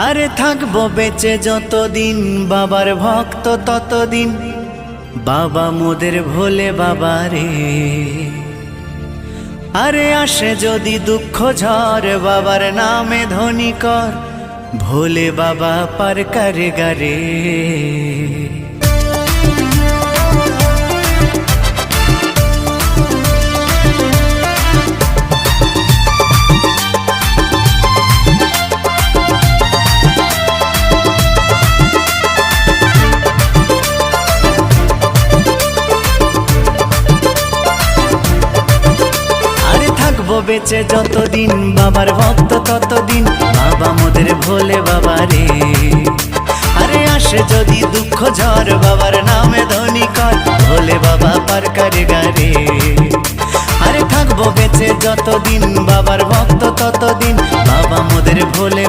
আরে থাকবো বেঁচে যতদিন বাবার ভক্ত ততদিন, বাবা মোদের ভোলে বাবা রে। আরে আসে যদি দুঃখ ঝড় বাবার নামে ধ্বনি কর, ভোলে বাবা পার করে গারে। বেঁচে যতদিন বাবার ভক্ত ততদিন, বাবা মোদের ভোলে বাবা রে। আরে আসে যদি দুঃখ ঝড় বাবার নামে ধ্বনি কর, ভোলে বাবা পার করে গারে। আরে থাকবো বেঁচে যতদিন বাবার ভক্ত ততদিন, বাবা মোদের ভোলে